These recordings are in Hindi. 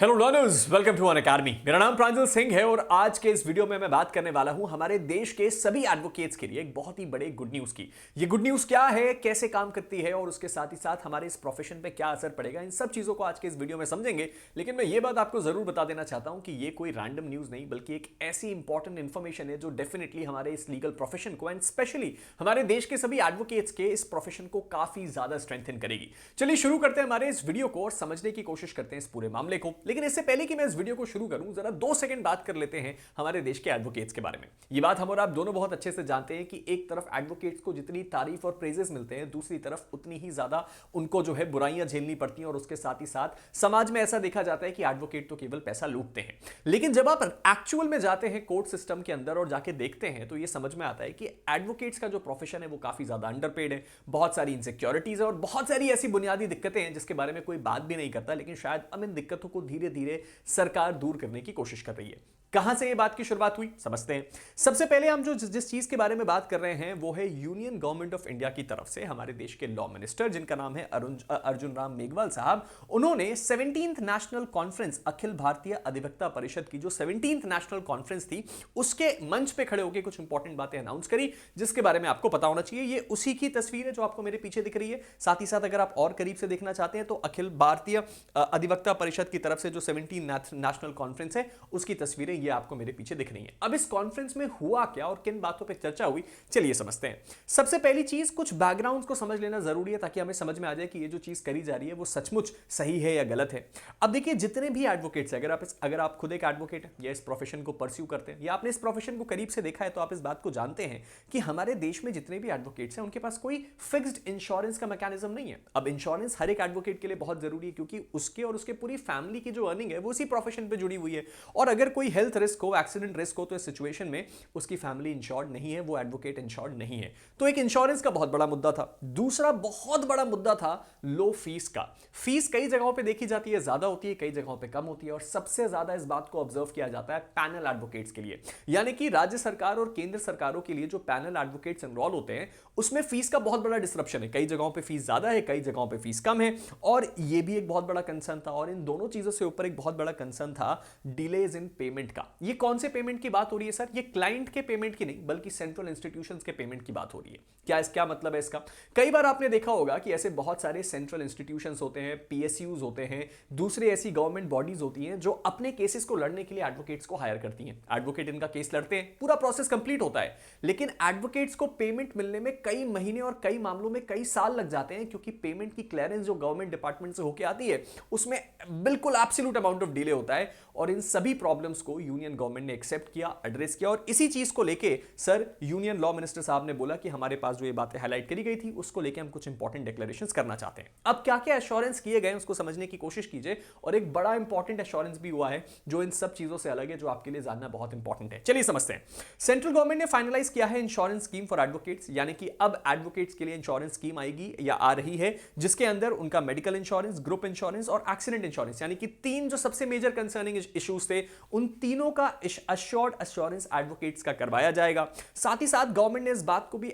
Hello learners, welcome to Unacademy. मेरा नाम प्रांजल सिंह है और आज के इस वीडियो में मैं बात करने वाला हूं हमारे देश के सभी एडवोकेट्स के लिए एक बहुत ही बड़े गुड न्यूज की। ये गुड न्यूज क्या है, कैसे काम करती है और उसके साथ ही साथ हमारे इस प्रोफेशन पे क्या असर पड़ेगा, इन सब चीजों को आज के इस वीडियो में समझेंगे। लेकिन मैं ये बात आपको जरूर बता देना चाहता हूं कि ये कोई रैंडम न्यूज नहीं, बल्कि एक ऐसी इंपॉर्टेंट इंफॉर्मेशन है जो डेफिनेटली हमारे इस लीगल प्रोफेशन को एंड स्पेशली हमारे देश के सभी एडवोकेट्स के इस प्रोफेशन को काफी ज्यादा स्ट्रेंथन करेगी। चलिए शुरू करते हैं हमारे इस वीडियो को और समझने की कोशिश करते हैं इस पूरे मामले को। लेकिन इससे पहले कि मैं इस वीडियो को शुरू करूं, जरा 2 सेकंड बात कर लेते हैं हमारे देश के एडवोकेट्स के बारे में। ये बात हम और आप दोनों बहुत अच्छे से जानते हैं कि एक तरफ एडवोकेट्स को जितनी तारीफ और प्रेजेस मिलते हैं, दूसरी तरफ उतनी ही ज्यादा उनको जो है बुराइयां झेलनी पड़ती हैं और उसके साथ ही साथ समाज में ऐसा देखा जाता है कि एडवोकेट तो केवल पैसा लूटते हैं। लेकिन जब आप एक्चुअल में जाते हैं कोर्ट सिस्टम के अंदर और जाके देखते हैं तो ये समझ में आता है कि एडवोकेट्स का जो प्रोफेशन है वो काफी ज्यादा अंडरपेड है। बहुत सारी इनसिक्योरिटीज है और बहुत सारी ऐसी बुनियादी दिक्कतें हैं जिसके बारे में कोई बात भी नहीं करता, लेकिन शायद अब इन दिक्कतों को धीरे धीरे सरकार दूर करने की कोशिश कर रही है। कहां से ये बात की शुरुआत हुई समझते हैं। सबसे पहले हम जो जिस चीज के बारे में बात कर रहे हैं वो है यूनियन गवर्नमेंट ऑफ इंडिया की तरफ से हमारे देश के लॉ मिनिस्टर, जिनका नाम है अर्जुन राम मेघवाल साहब। उन्होंने 17th national conference, Akhil Bharatiya अधिवक्ता परिषद की जो 17th नेशनल कॉन्फ्रेंस थी, उसके मंच पे खड़े होकर कुछ इंपॉर्टेंट बातें अनाउंस करी, जिसके बारे में आपको पता होना चाहिए। ये उसी की तस्वीर है जो आपको मेरे पीछे दिख रही है। साथ ही साथ अगर आप और करीब से देखना चाहते हैं तो अखिल भारतीय अधिवक्ता परिषद की तरफ से जो 17th नेशनल कॉन्फ्रेंस है उसकी तस्वीरें ये आपको मेरे पीछे दिख रही हैं। अब इस कॉन्फ्रेंस में हुआ क्या और किन बातों पे चर्चा हुई, चलिए समझते हैं। सबसे पहली चीज, कुछ बैकग्राउंड को समझ लेना जरूरी है ताकि हमें समझ में आ जाए कि ये जो चीज करी जा रही है वो सचमुच सही है या गलत है। अब देखिए, जितने भी एडवोकेट्स हैं, अगर आप खुद एक एडवोकेट हैं या इस प्रोफेशन को परस्यू करते हैं या आपने इस प्रोफेशन को करीब से देखा है, तो आप इस बात को जानते हैं कि हमारे देश में जितने भी एडवोकेट्स हैं उनके पास कोई फिक्स्ड इंश्योरेंस का मैकेनिज्म नहीं है। अब इंश्योरेंस हर एक एडवोकेट के लिए बहुत जरूरी है क्योंकि उसके और उसके पूरी फैमिली की जो अर्निंग है वो उसी प्रोफेशन पे जुड़ी हुई है। और अगर कोई हेल्थ रिस्क हो, एक्सीडेंट रिस्क हो, तो इस सिचुएशन में उसकी फैमिली इंश्योर्ड नहीं है, वो एडवोकेट इंश्योर्ड नहीं है। तो एक इंश्योरेंस का बहुत बड़ा मुद्दा था। दूसरा बहुत बड़ा मुद्दा था लो फीस का। फीस कई जगहों पे देखी जाती है ज्यादा होती है, कई जगहों पे कम होती है, और सबसे ज्यादा इस बात को ऑब्जर्व किया जाता है पैनल एडवोकेट्स के लिए। यानी कि राज्य सरकार और केंद्र सरकारों के लिए जो पैनल एडवोकेट्स एनरोल होते हैं उसमें फीस का बहुत बड़ा डिसरप्शन है। कई जगहों पे फीस ज्यादा है, कई जगहों पे फीस कम है, और ये भी एक बहुत बड़ा कंसर्न था। और इन दोनों चीजों से ऊपर एक बहुत बड़ा कंसर्न था डिलेज इन पेमेंट का। ये कौन से पेमेंट की बात हो रही है सर? ये क्लाइंट के पेमेंट की नहीं, बल्कि सेंट्रल इंस्टीट्यूशंस के पेमेंट की बात हो रही है। क्या मतलब है इसका? कई बार आपने देखा होगा कि ऐसे बहुत सारे सेंट्रल इंस्टीट्यूशंस होते हैं, पीएसयूज होते हैं, दूसरे ऐसी गवर्नमेंट बॉडीज होती हैं जो अपने केसेस को लड़ने के लिए एडवोकेट्स को हायर करती हैं। एडवोकेट इनका केस लड़ते हैं, पूरा प्रोसेस कंप्लीट होता है, लेकिन एडवोकेट्स को पेमेंट मिलने में कई महीने और कई मामलों में कई साल लग जाते हैं, क्योंकि पेमेंट की क्लियरेंस जो गवर्नमेंट डिपार्टमेंट से होकर आती है उसमें बिल्कुल एब्सोल्यूट अमाउंट ऑफ डिले होता है। और इन सभी प्रॉब्लम्स को यूनियन गवर्नमेंट ने एक्सेप्ट किया, एड्रेस किया, और इसी चीज को लेके सर यूनियन लॉ मिनिस्टर साहब ने बोला कि हमारे पास जो ये बातें हाईलाइट करी गई थी उसको लेके हम कुछ इंपॉर्टेंट डिक्लेरेशंस करना चाहते हैं। अब क्या क्या एश्योरेंस किए गए उसको समझने की कोशिश कीजिए, और एक बड़ा इंपॉर्टेंट एश्योरेंस भी हुआ है जो इन सब चीजों से अलग है, जो आपके लिए जानना बहुत इंपॉर्टेंट है। चलिए समझते हैं। सेंट्रल गवर्नमेंट ने फाइनलाइज किया है इंश्योरेंस स्कीम फॉर एडवोकेट्स, यानी कि अब एडवोकेट्स के लिए इंश्योरेंस स्कीम आएगी या आ रही है, जिसके अंदर उनका मेडिकल इंश्योरेंस, ग्रुप इंश्योरेंस और एक्सीडेंट इंश्योरेंस, यानी कि 3 जो सबसे मेजर कंसर्निंग इश्यूज थे, उन तीनों का अश्योर्ड एश्योरेंस एडवोकेट्स का करवाया जाएगा। साथ ही साथ गवर्नमेंट ने इस बात को भी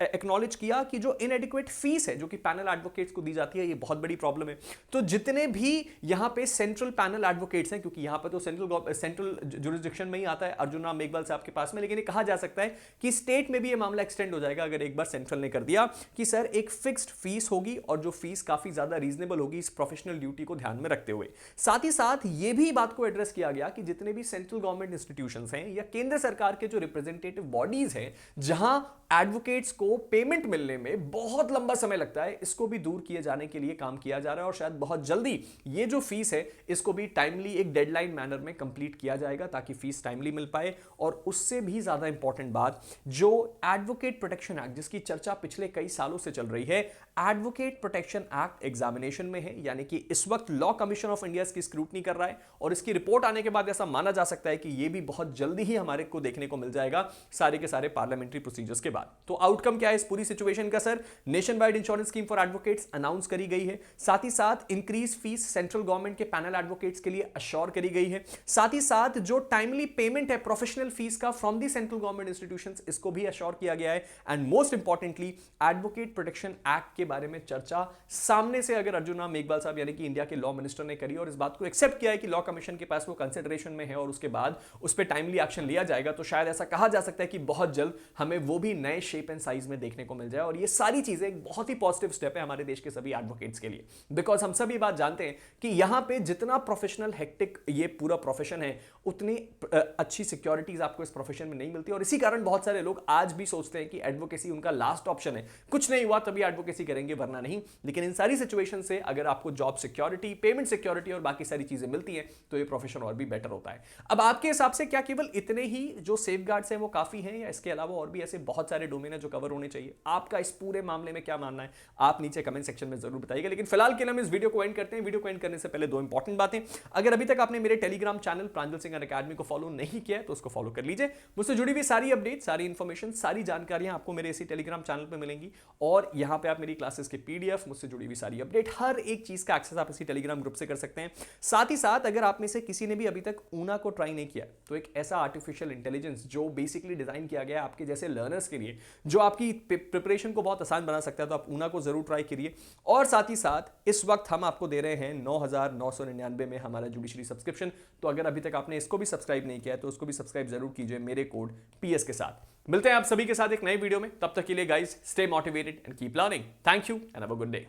एक्नॉलेज किया कि जो इनएडिक्वेट फीस है जो कि पैनल एडवोकेट्स को दी जाती है, ये बहुत बड़ी प्रॉब्लम है। तो जितने भी यहां पे सेंट्रल पैनल एडवोकेट्स हैं, क्योंकि यहां पे तो सेंट्रल जुरिसडिक्शन में ही आता है अर्जुन राम मेघवाल साहब के पास में, लेकिन ये कहा जा सकता है कि स्टेट में भी ये मामला एक्सटेंड हो जाएगा अगर एक बार सेंट्रल ने कर दिया कि सर एक फिक्स्ड फीस होगी और जो फीस काफी ज्यादा रीजनेबल होगी इस प्रोफेशनल ड्यूटी को ध्यान में रखते हुए। साथ ही साथ ये भी बात को एड्रेस किया गया कि जितने भी सेंट्रल गवर्नमेंट इंस्टीट्यूशंस हैं या केंद्र सरकार के जो रिप्रेजेंटेटिव बॉडीज हैं जहां एडवोकेट्स को पेमेंट मिलने में बहुत लंबा समय लगता है, इसको भी दूर किए जाने के लिए काम किया जा रहा है। और शायद बहुत जल्दी ये जो फीस है इसको भी टाइमली एक डेडलाइन मैनर में कंप्लीट किया जाएगा ताकि फीस टाइमली मिल पाए। और उससे भी ज्यादा इंपॉर्टेंट बात, जो एडवोकेट प्रोटेक्शन एक्ट जिसकी चर्चा पिछले कई सालों से चल रही है, एडवोकेट प्रोटेक्शन एक्ट एग्जामिनेशन में है, यानी कि इस वक्त लॉ कमीशन ऑफ इंडिया इसकी स्क्रूटनी कर रहा है और इसकी रिपोर्ट आने के बाद ऐसा माना जा सकता है कि ये भी बहुत जल्दी ही हमारे को देखने को मिल जाएगा सारे के सारे पार्लियामेंट्री प्रोसीजर्स के बाद। तो आउटकम क्या है इस पूरी सिचुएशन का sir? Nation wide insurance scheme for advocates announce करी गई है, साथ ही साथ इंक्रीज फीस सेंट्रल गवर्नमेंट के पैनल एडवोकेट्स के लिए अश्योर करी गई है, साथ ही साथ जो टाइमली पेमेंट है प्रोफेशनल फीस का from the central government institutions, इसको भी अश्योर किया गया है। And most importantly advocate protection act के बारे में चर्चा सामने से अगर अर्जुन राम मेघवाल साहब यानी कि इंडिया के लॉ मिनिस्टर ने करी और इस बात को एक्सेप्ट किया है कि लॉ कमीशन के पास वो कंसिडरेशन में है और उसके बाद उस पर टाइमली एक्शन लिया जाएगा, तो शायद ऐसा कहा जा सकता है कि बहुत जल्द हमें वो भी नए शेप एंड साइज में देखने को मिल जाए। और ये सारी चीजें एक बहुत ही पॉजिटिव स्टेप है हमारे देश के सभी एडवोकेट्स के लिए, बिकॉज हम सभी बात जानते हैं कि यहां पे जितना प्रोफेशनल हेक्टिक ये पूरा प्रोफेशन है उतनी अच्छी सिक्योरिटीज आपको इस प्रोफेशन में नहीं मिलती और इसी कारण बहुत सारे लोग आज भी सोचते हैं कि एडवोकेसी उनका लास्ट ऑप्शन है, कुछ नहीं हुआ तभी एडवोकेसी करेंगे वरना नहीं। लेकिन इन सारी सिचुएशन से अगर आपको जॉब सिक्योरिटी, पेमेंट सिक्योरिटी और बाकी सारी चीजें मिलती हैं तो ये प्रोफेशन और भी बेटर होता है। अब आपके हिसाब से क्या केवल इतने ही जो सेफगार्ड्स हैं वो काफी हैं या इसके अलावा और भी ऐसे बहुत सारे डोमेन है जो कवर होने चाहिए? आपका इस पूरे मामले में क्या मानना है आप नीचे कमेंट सेक्शन में जरूर बताइएगा। लेकिन फिलहाल के लिए हम इस वीडियो को एंड करते हैं। वीडियो को एंड करने से पहले दो इंपॉर्टेंट बातें, अगर अभी तक आपने मेरे टेलीग्राम चैनल प्रांजल सिंह अकेडमी को फॉलो नहीं किया है तो उसको फॉलो कर लीजिए। मुझसे जुड़ी हुई सारी अपडेट, सारी इंफॉर्मेशन, सारी जानकारियां आपको मेरे इसी टेलीग्राम चैनल पे मिलेंगी और यहां पे आप मेरी क्लासेस के पीडीएफ, मुझसे जुड़ी हुई सारी अपडेट, हर एक चीज का एक्सेस आप इसी टेलीग्राम ग्रुप से कर सकते हैं। साथ ही साथ अगर आप में से किसी ने भी अभी तक ऊना को ट्राई नहीं किया तो एक ऐसा आर्टिफिशियल इंटेलिजेंस जो बेसिकली डिजाइन किया गया है आपके जैसे लर्नर्स के लिए, जो आपकी प्रिपरेशन को बहुत आसान बना सकता है, तो आप ऊना को जरूर ट्राई करिए। और साथ ही साथ इस वक्त हम आपको दे रहे हैं 9,999 में हमारा जुडिशरी सब्सक्रिप्शन, तो अगर अभी तक आपने इसको भी सब्सक्राइब नहीं किया है तो उसको भी सब्सक्राइब जरूर कीजिए मेरे कोड PS के साथ। मिलते हैं आप सभी के साथ एक नए वीडियो में, तब तक के लिए guys stay motivated and keep learning. Thank you and have a good day.